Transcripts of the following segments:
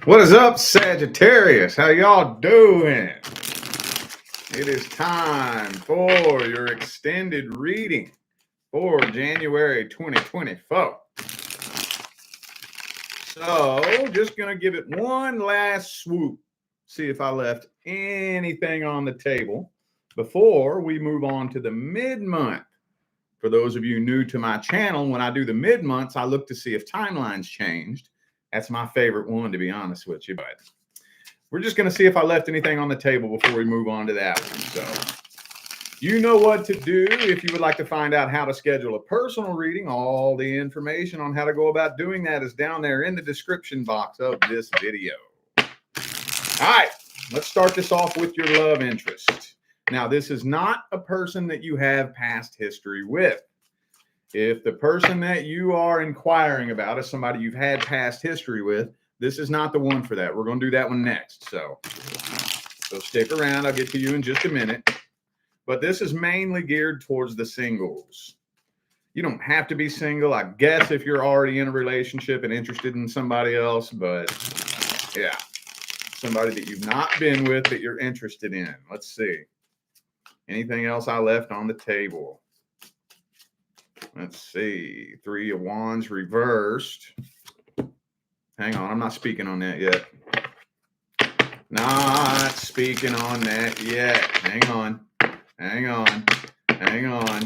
What is up, Sagittarius? How y'all doing? It is time for your extended reading for January 2024. So, just going to give it one last swoop. See if I left anything on the table before we move on to the mid-month. For those of you new to my channel, when I do the mid-months, I look to see if timelines changed. That's my favorite one, to be honest with you. But we're just going to see if I left anything on the table before we move on to that one. So you know what to do if you would like to find out how to schedule a personal reading. All the information on how to go about doing that is down there in the description box of this video. All right, let's start this off with your love interest. Now, this is not a person that you have past history with. If the person that you are inquiring about is somebody you've had past history with, this is not the one for that. We're going to do that one next. So stick around. I'll get to you in just a minute. But this is mainly geared towards the singles. You don't have to be single, I guess, if you're already in a relationship and interested in somebody else. But yeah, somebody that you've not been with that you're interested in. Let's see. Anything else I left on the table? Let's see. 3 of Wands reversed. Hang on. I'm not speaking on that yet. Not speaking on that yet. Hang on. Hang on. Hang on.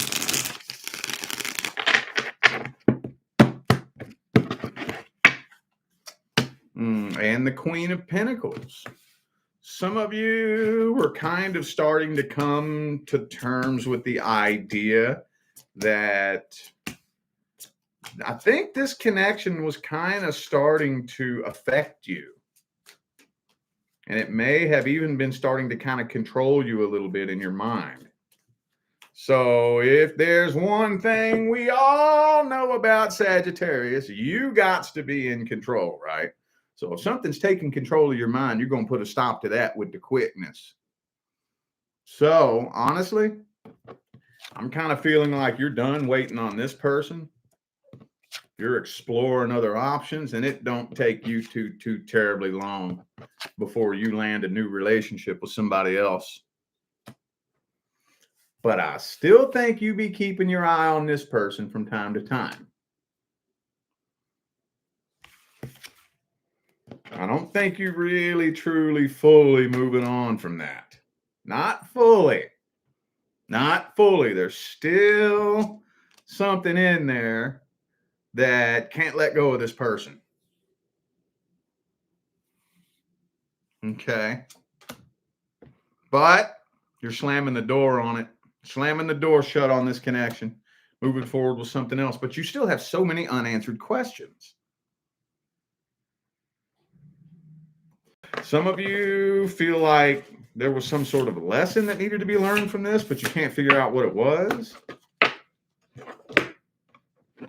And the Queen of Pentacles. Some of you were kind of starting to come to terms with the idea that I think this connection was kind of starting to affect you. And it may have even been starting to kind of control you a little bit in your mind. So if there's one thing we all know about Sagittarius, you got to be in control, right? So if something's taking control of your mind, you're going to put a stop to that with the quickness. So honestly, I'm kind of feeling like you're done waiting on this person. You're exploring other options, and it don't take you too terribly long before you land a new relationship with somebody else. But I still think you be keeping your eye on this person from time to time. I don't think you really, truly, fully moving on from that. Not fully. Not fully. There's still something in there that can't let go of this person. Okay. But you're slamming the door on it. Slamming the door shut on this connection. Moving forward with something else. But you still have so many unanswered questions. Some of you feel like there was some sort of lesson that needed to be learned from this, but you can't figure out what it was.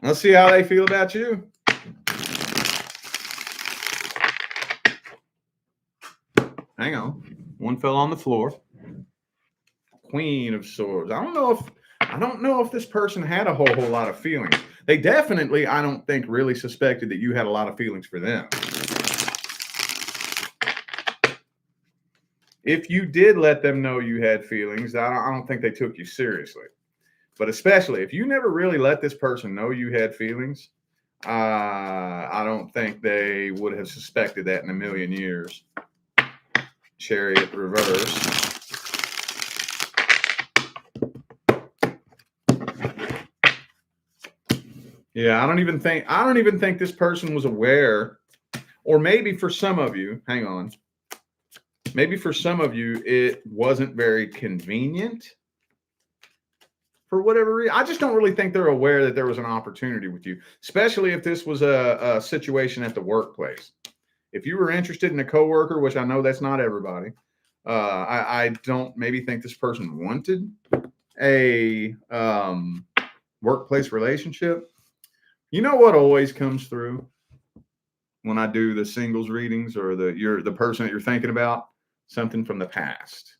Let's see how they feel about you. Hang on. One fell on the floor. Queen of Swords. I don't know if this person had a whole lot of feelings. They definitely, I don't think, really suspected that you had a lot of feelings for them. If you did let them know you had feelings, I don't think they took you seriously. But especially if you never really let this person know you had feelings, I don't think they would have suspected that in a million years. Chariot reverse. Yeah, I don't even think this person was aware, or maybe for some of you, hang on. Maybe for some of you, it wasn't very convenient for whatever reason. I just don't really think they're aware that there was an opportunity with you, especially if this was a situation at the workplace. If you were interested in a coworker, which I know that's not everybody, I don't maybe think this person wanted a workplace relationship. You know what always comes through when I do the singles readings or the person that you're thinking about? Something from the past.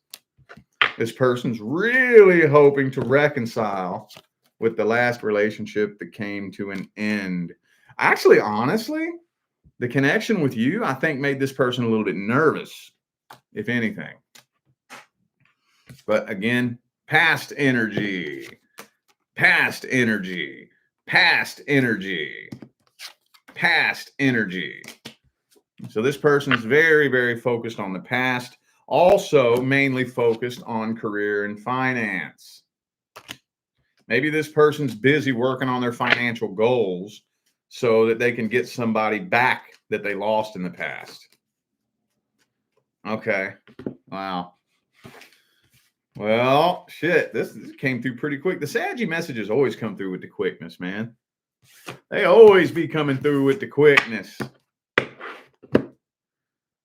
This person's really hoping to reconcile with the last relationship that came to an end. Actually, honestly, The connection with you, I think, made this person a little bit nervous, if anything. But again, past energy, past energy, past energy, past energy. So this person is very, very focused on the past, also mainly focused on career and finance. Maybe this person's busy working on their financial goals so that they can get somebody back that they lost in the past. Okay. Wow. Well, shit, this came through pretty quick. The Saggy messages always come through with the quickness, man. They always be coming through with the quickness.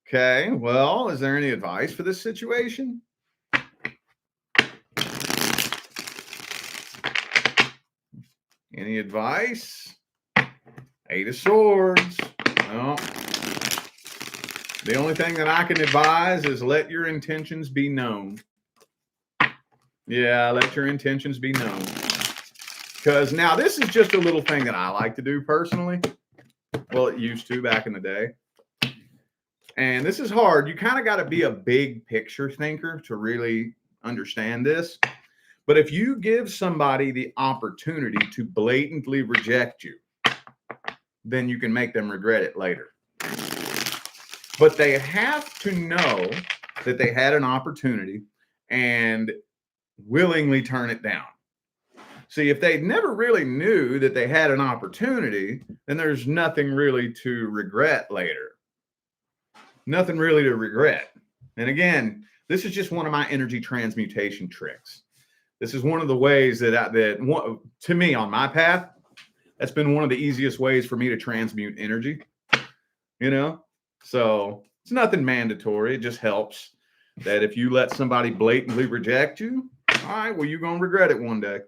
Okay, well, is there any advice for this situation? Any advice? Eight of Swords. Well, the only thing that I can advise is let your intentions be known. Yeah, let your intentions be known. Because now this is just a little thing that I like to do personally. Well, it used to back in the day. And this is hard. You kind of got to be a big picture thinker to really understand this. But if you give somebody the opportunity to blatantly reject you, then you can make them regret it later. But they have to know that they had an opportunity and willingly turn it down. See, if they never really knew that they had an opportunity, then there's nothing really to regret later. Nothing really to regret. And again, this is just one of my energy transmutation tricks. This is one of the ways that to me on my path, that's been one of the easiest ways for me to transmute energy, you know? So it's nothing mandatory. It just helps that if you let somebody blatantly reject you, all right, well, you're going to regret it one day.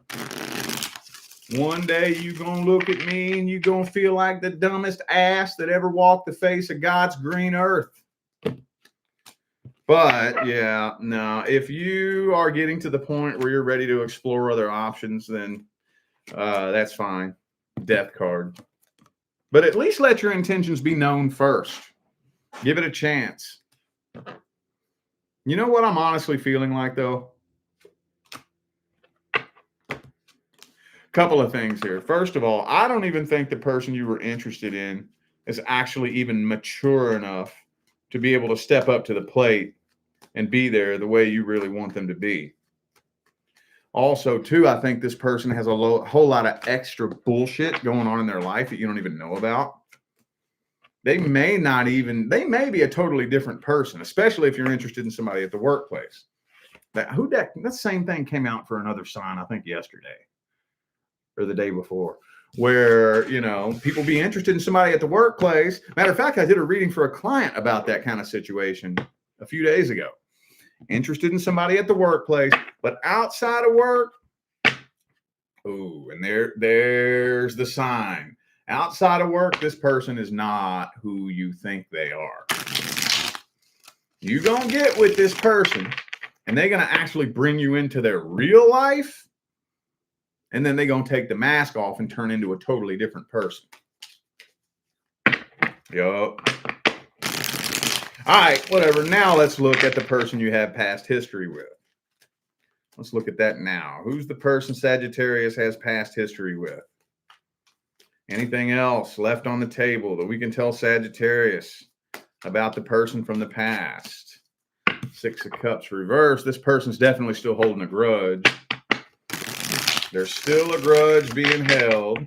One day you're going to look at me and you're going to feel like the dumbest ass that ever walked the face of God's green earth. But yeah, no, if you are getting to the point where you're ready to explore other options, then that's fine. Death card. But at least let your intentions be known first. Give it a chance. You know what I'm honestly feeling like, though? Couple of things here. First of all, I don't even think the person you were interested in is actually even mature enough to be able to step up to the plate and be there the way you really want them to be. Also, too, I think this person has a whole lot of extra bullshit going on in their life that you don't even know about. They may be a totally different person, especially if you're interested in somebody at the workplace. That same thing came out for another sign, I think yesterday or the day before, where, people be interested in somebody at the workplace. Matter of fact, I did a reading for a client about that kind of situation a few days ago. Interested in somebody at the workplace, but outside of work, and there's the sign. Outside of work, this person is not who you think they are. You're going to get with this person, and they're going to actually bring you into their real life, and then they're going to take the mask off and turn into a totally different person. Yup. All right, whatever. Now let's look at the person you have past history with. Let's look at that now. Who's the person Sagittarius has past history with? Anything else left on the table that we can tell Sagittarius about the person from the past? Six of Cups reversed. This person's definitely still holding a grudge. There's still a grudge being held.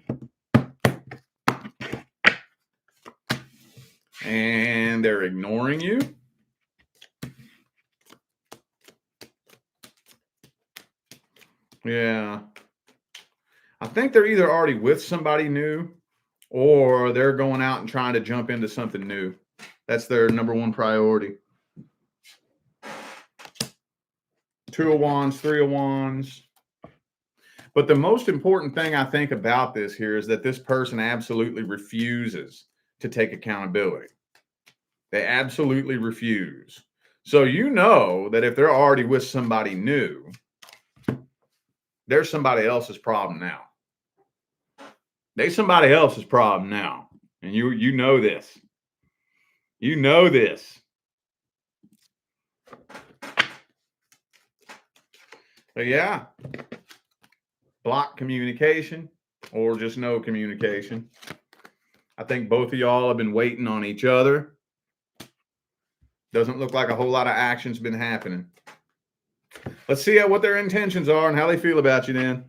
And they're ignoring you. Yeah. I think they're either already with somebody new or they're going out and trying to jump into something new. That's their number one priority. Two of Wands, Three of Wands. But the most important thing I think about this here is that this person absolutely refuses to take accountability. They absolutely refuse. So you know that if they're already with somebody new, there's somebody else's problem now. There's somebody else's problem now. And you know this. You know this. So yeah, block communication or just no communication. I think both of y'all have been waiting on each other. Doesn't look like a whole lot of action's been happening. Let's see what their intentions are and how they feel about you then.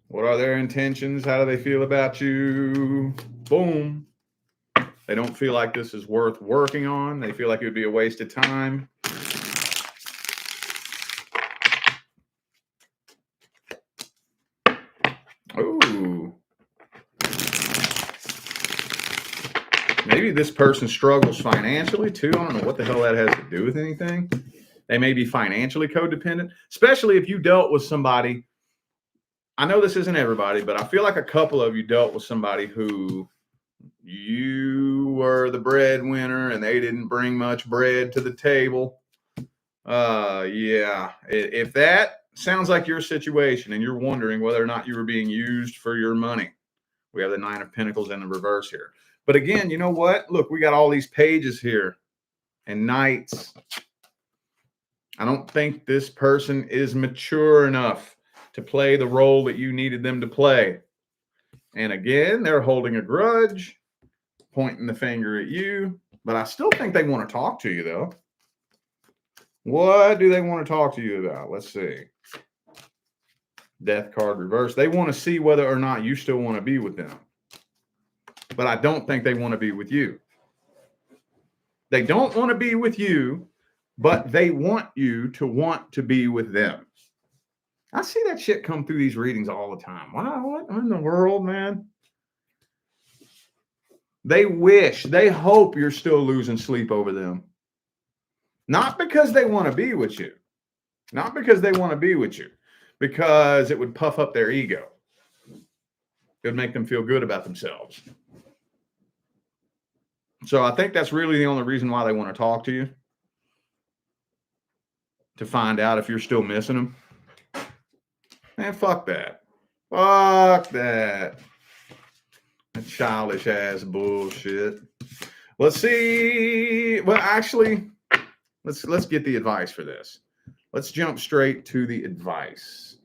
What are their intentions? How do they feel about you? Boom. They don't feel like this is worth working on. They feel like it would be a waste of time. Ooh. Maybe this person struggles financially too. I don't know what the hell that has to do with anything. They may be financially codependent, especially if you dealt with somebody. I know this isn't everybody, but I feel like a couple of you dealt with somebody who you were the breadwinner and they didn't bring much bread to the table. Yeah, if that sounds like your situation and you're wondering whether or not you were being used for your money, we have the 9 of Pentacles in the reverse here. But again, you know what? Look, we got all these pages here and knights. I don't think this person is mature enough to play the role that you needed them to play. And again, they're holding a grudge, pointing the finger at you. But I still think they want to talk to you, though. What do they want to talk to you about? Let's see. Death card reverse. They want to see whether or not you still want to be with them. But I don't think they want to be with you. They don't want to be with you, but they want you to want to be with them. I see that shit come through these readings all the time. Wow, what in the world, man? They wish, they hope you're still losing sleep over them. Not because they want to be with you. Not because they want to be with you. Because it would puff up their ego. It would make them feel good about themselves. So I think that's really the only reason why they want to talk to you. To find out if you're still missing them. Man, fuck that. Fuck that. That childish ass bullshit. Let's see. Well, actually, let's get the advice for this. Let's jump straight to the advice.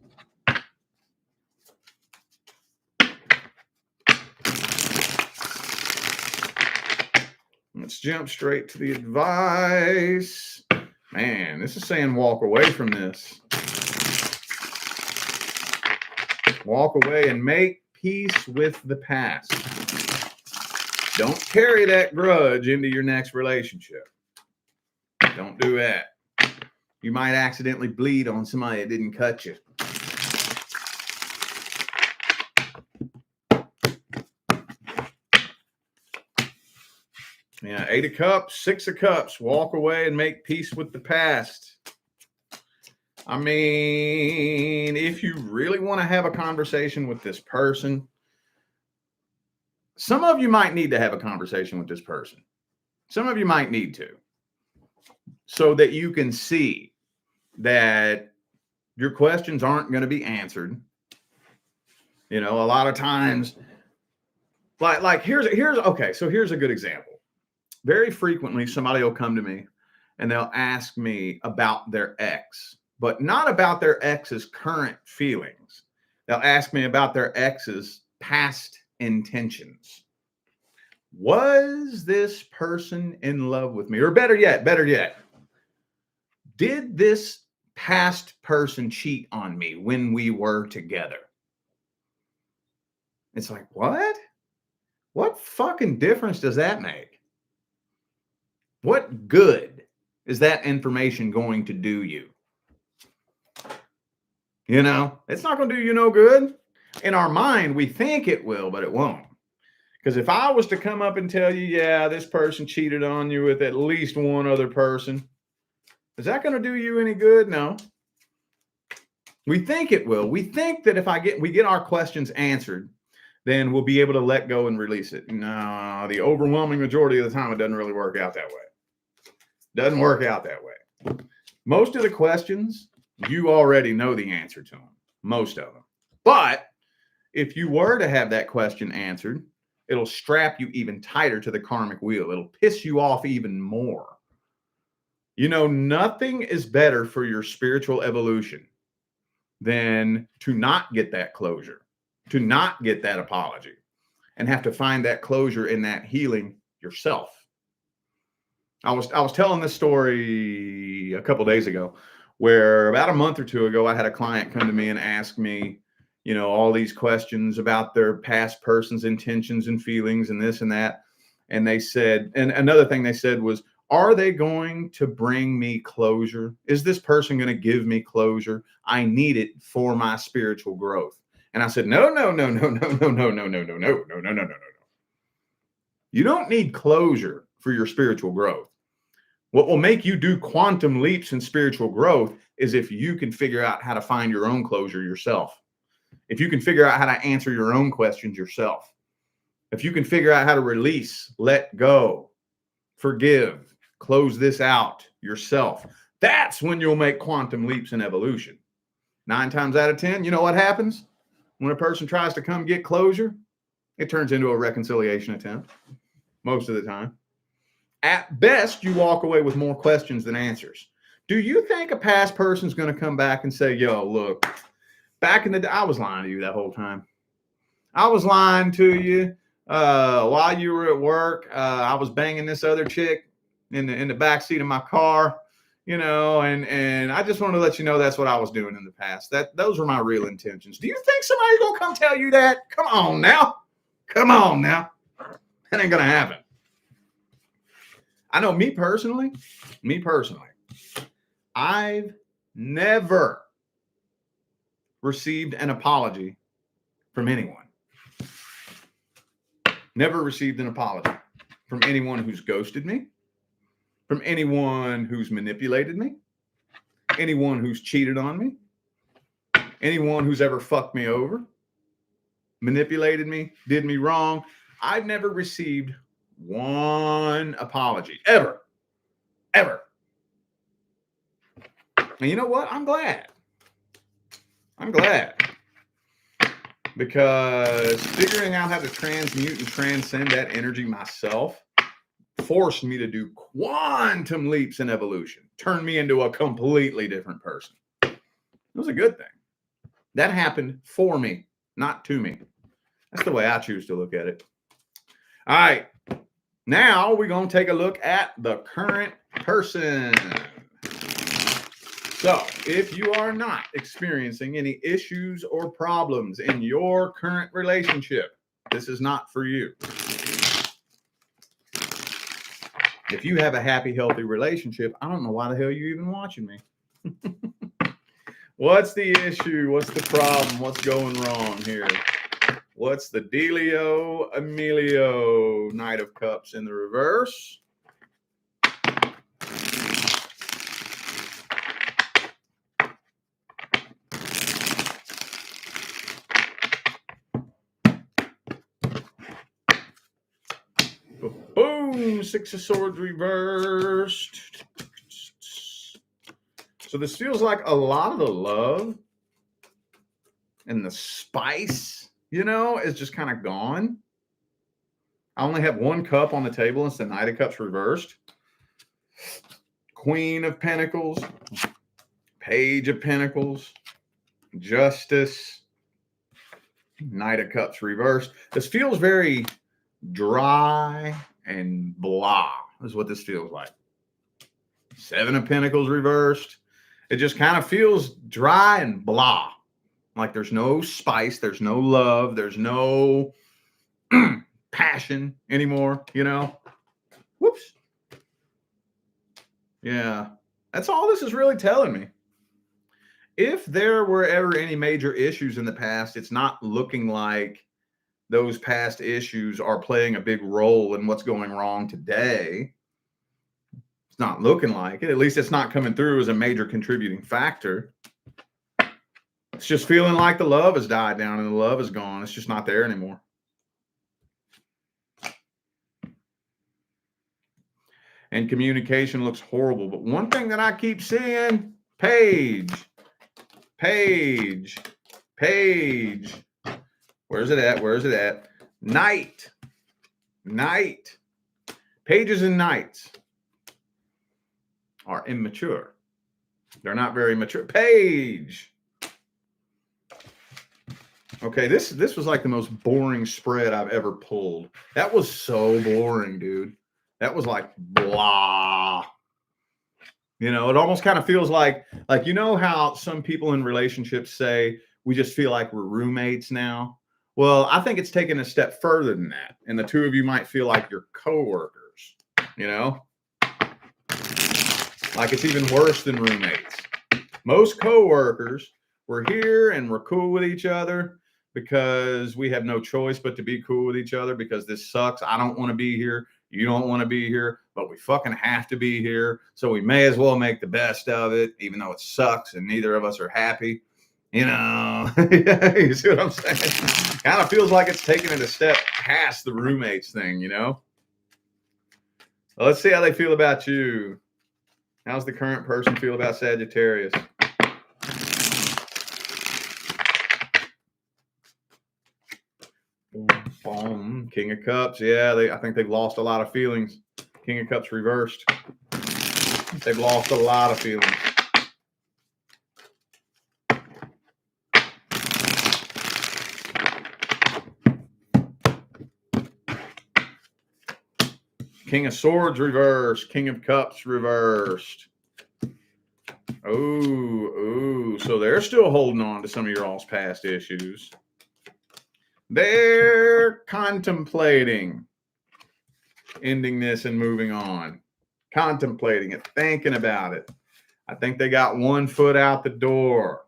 Let's jump straight to the advice. Man, this is saying walk away from this. Walk away and make peace with the past. Don't carry that grudge into your next relationship. Don't do that. You might accidentally bleed on somebody that didn't cut you. Yeah, 8 of Cups, 6 of Cups. Walk away and make peace with the past. I mean, if you really want to have a conversation with this person, some of you might need to have a conversation with this person. Some of you might need to. So that you can see that your questions aren't going to be answered. You know, a lot of times, like here's okay, so here's a good example. Very frequently, somebody will come to me and they'll ask me about their ex, but not about their ex's current feelings. They'll ask me about their ex's past intentions. Was this person in love with me? Or better yet, did this past person cheat on me when we were together? It's like, what? What fucking difference does that make? What good is that information going to do you? You know, it's not going to do you no good. In our mind, we think it will, but it won't. Because if I was to come up and tell you, yeah, this person cheated on you with at least one other person, is that going to do you any good? No. We think it will. We think that if we get our questions answered, then we'll be able to let go and release it. No, the overwhelming majority of the time, it doesn't really work out that way. Doesn't work out that way. Most of the questions, you already know the answer to them. Most of them. But if you were to have that question answered, it'll strap you even tighter to the karmic wheel. It'll piss you off even more. You know, nothing is better for your spiritual evolution than to not get that closure, to not get that apology, and have to find that closure in that healing yourself. I was telling this story a couple days ago, where about a month or two ago, I had a client come to me and ask me, you know, all these questions about their past person's intentions and feelings and this and that. And they said, and another thing they said was, are they going to bring me closure? Is this person going to give me closure? I need it for my spiritual growth. And I said, no. You don't need closure for your spiritual growth. What will make you do quantum leaps in spiritual growth is if you can figure out how to find your own closure yourself. If you can figure out how to answer your own questions yourself. If you can figure out how to release, let go, forgive, close this out yourself, that's when you'll make quantum leaps in evolution. 9 times out of 10, you know what happens? When a person tries to come get closure, it turns into a reconciliation attempt most of the time. At best, you walk away with more questions than answers. Do you think a past person's going to come back and say, yo, look, back in the day, I was lying to you that whole time. I was lying to you while you were at work. I was banging this other chick in the backseat of my car, you know, and I just want to let you know that's what I was doing in the past. Those were my real intentions. Do you think somebody's going to come tell you that? Come on now. Come on now. That ain't going to happen. I know me personally, I've never received an apology from anyone. Never received an apology from anyone who's ghosted me, from anyone who's manipulated me, anyone who's cheated on me, anyone who's ever fucked me over, manipulated me, did me wrong. I've never received one apology, ever. And you know what? I'm glad. Because figuring out how to transmute and transcend that energy myself forced me to do quantum leaps in evolution, turned me into a completely different person. It was a good thing. That happened for me, not to me. That's the way I choose to look at it. All right. Now we're going to take a look at the current person. So if you are not experiencing any issues or problems in your current relationship, this is not for you. If you have a happy, healthy relationship, I don't know why the hell you're even watching me. What's the issue? What's the problem? What's going wrong here? What's the dealio, Emilio? Knight of Cups in the reverse. Boom, 6 of Swords reversed. So this feels like a lot of the love and the spice, you know, is just kind of gone. I only have 1 cup on the table. It's the Knight of Cups reversed. Queen of Pentacles. Page of Pentacles. Justice. Knight of Cups reversed. This feels very dry and blah is what this feels like. 7 of Pentacles reversed. It just kind of feels dry and blah. Like there's no spice, there's no love, there's no passion anymore, you know? Whoops. Yeah, that's all this is really telling me. If there were ever any major issues in the past, it's not looking like those past issues are playing a big role in what's going wrong today. It's not looking like it. At least it's not coming through as a major contributing factor. It's just feeling like the love has died down and the love is gone. It's just not there anymore. And communication looks horrible. But one thing that I keep seeing, page. Where's it at? Where's it at? Knight. Pages and knights are immature. They're not very mature. Page. Okay, this was like the most boring spread I've ever pulled. That was so boring, dude. That was like blah. You know, it almost kind of feels like you know how some people in relationships say, we just feel like we're roommates now. Well, I think it's taken a step further than that. And the two of you might feel like you're coworkers, you know? Like it's even worse than roommates. Most coworkers, we're here and we're cool with each other because we have no choice but to be cool with each other because this sucks. I don't want to be here. You don't want to be here, but we fucking have to be here. So we may as well make the best of it, even though it sucks and neither of us are happy. You know, you see what I'm saying? Kind of feels like it's taking it a step past the roommates thing, you know? Well, let's see how they feel about you. How's the current person feel about Sagittarius? Boom. King of Cups. Yeah, I think they've lost a lot of feelings. King of Cups reversed. They've lost a lot of feelings. King of Swords reversed. King of Cups reversed. Oh, so they're still holding on to some of your all's past issues. They're contemplating ending this and moving on. Contemplating it, thinking about it. I think they got one foot out the door.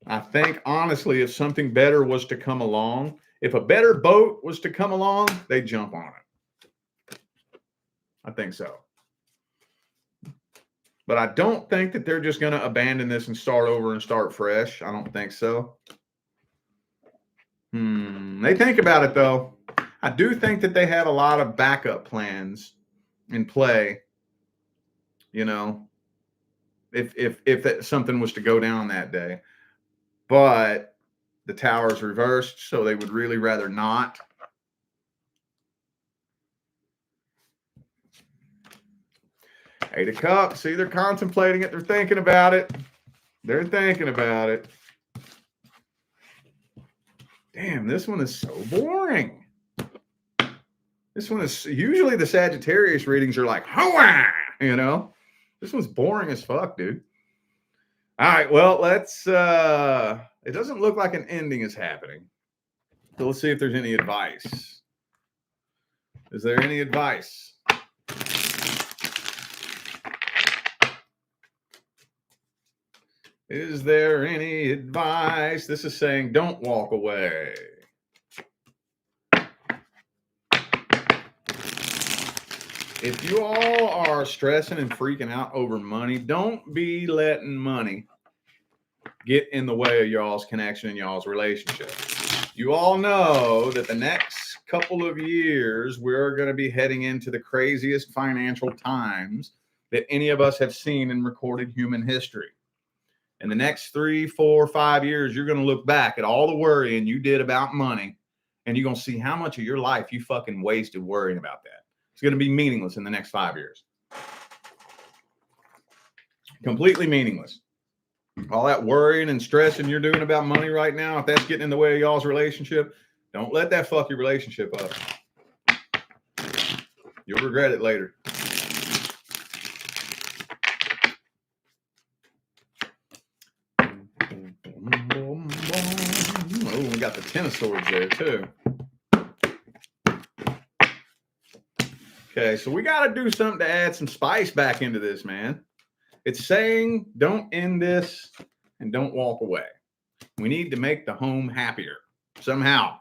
I think, honestly, if something better was to come along, if a better boat was to come along, they'd jump on it. I think so. But I don't think that they're just going to abandon this and start over and start fresh. I don't think so. They think about it, though. I do think that they have a lot of backup plans in play, you know, if something was to go down that day. But the tower's reversed, so they would really rather not. Eight of Cups. See, they're contemplating it. They're thinking about it. They're thinking about it. Damn, this one is so boring. This one is usually the Sagittarius readings are like, hoa, you know. This one's boring as fuck, dude. All right, well, let's it doesn't look like an ending is happening. So let's see if there's any advice. Is there any advice? Is there any advice? This is saying don't walk away. If you all are stressing and freaking out over money, don't be letting money get in the way of y'all's connection and y'all's relationship. You all know that the next couple of years, we're going to be heading into the craziest financial times that any of us have seen in recorded human history. In the next 3, 4, 5 years, you're going to look back at all the worrying you did about money, and you're going to see how much of your life you fucking wasted worrying about that. It's going to be meaningless in the next 5 years. Completely meaningless. All that worrying and stressing you're doing about money right now, if that's getting in the way of y'all's relationship, don't let that fuck your relationship up. You'll regret it later. Oh, we got the Ten of Swords there too. Okay, so we got to do something to add some spice back into this, man. It's saying don't end this and don't walk away. We need to make the home happier somehow,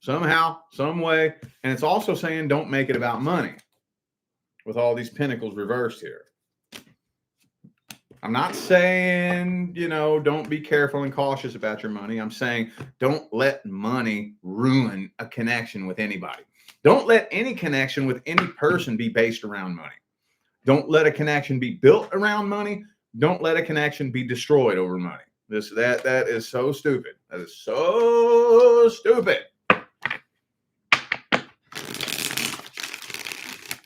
some way. And it's also saying don't make it about money with all these pentacles reversed here. I'm not saying, you know, don't be careful and cautious about your money. I'm saying don't let money ruin a connection with anybody. Don't let any connection with any person be based around money. Don't let a connection be built around money. Don't let a connection be destroyed over money. That is so stupid. That is so stupid.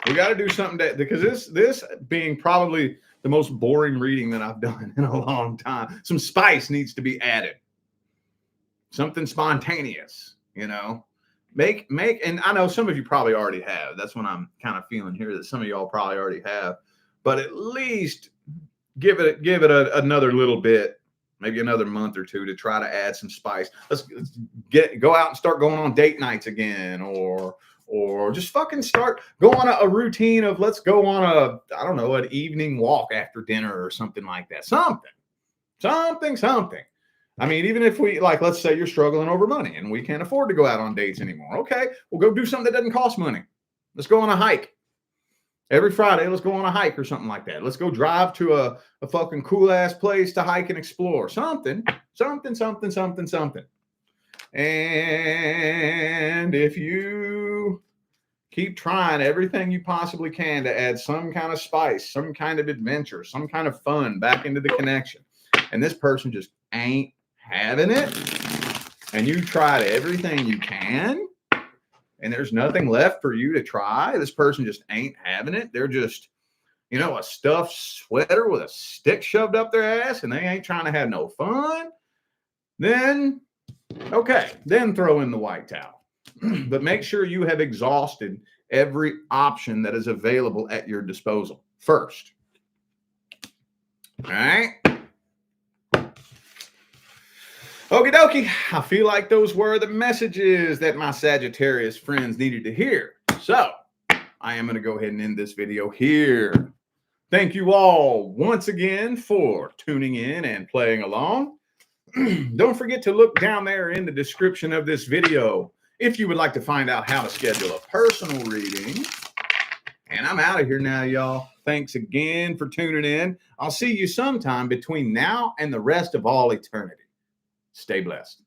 We got to do something because this being probably the most boring reading that I've done in a long time. Some spice needs to be added. Something spontaneous, you know. Make and I know some of you probably already have. That's what I'm kind of feeling here, that some of y'all probably already have. But at least give it another little bit, maybe another month or two, to try to add some spice. Let's go out and start going on date nights again, or just fucking start go on a routine of, let's go on an evening walk after dinner or something like that. Something. I mean, even if we, like, let's say you're struggling over money and we can't afford to go out on dates anymore. Okay, we'll go do something that doesn't cost money. Let's go on a hike. Every Friday, let's go on a hike or something like that. Let's go drive to a fucking cool ass place to hike and explore. Something. And if you keep trying everything you possibly can to add some kind of spice, some kind of adventure, some kind of fun back into the connection, and this person just ain't having it, and you tried everything you can, and there's nothing left for you to try, this person just ain't having it. They're just, a stuffed sweater with a stick shoved up their ass, and they ain't trying to have no fun. Then, okay, then throw in the white towel. But make sure you have exhausted every option that is available at your disposal first. All right. Okie dokie. I feel like those were the messages that my Sagittarius friends needed to hear. So I am going to go ahead and end this video here. Thank you all once again for tuning in and playing along. Don't forget to look down there in the description of this video if you would like to find out how to schedule a personal reading. And I'm out of here now, y'all. Thanks again for tuning in. I'll see you sometime between now and the rest of all eternity. Stay blessed.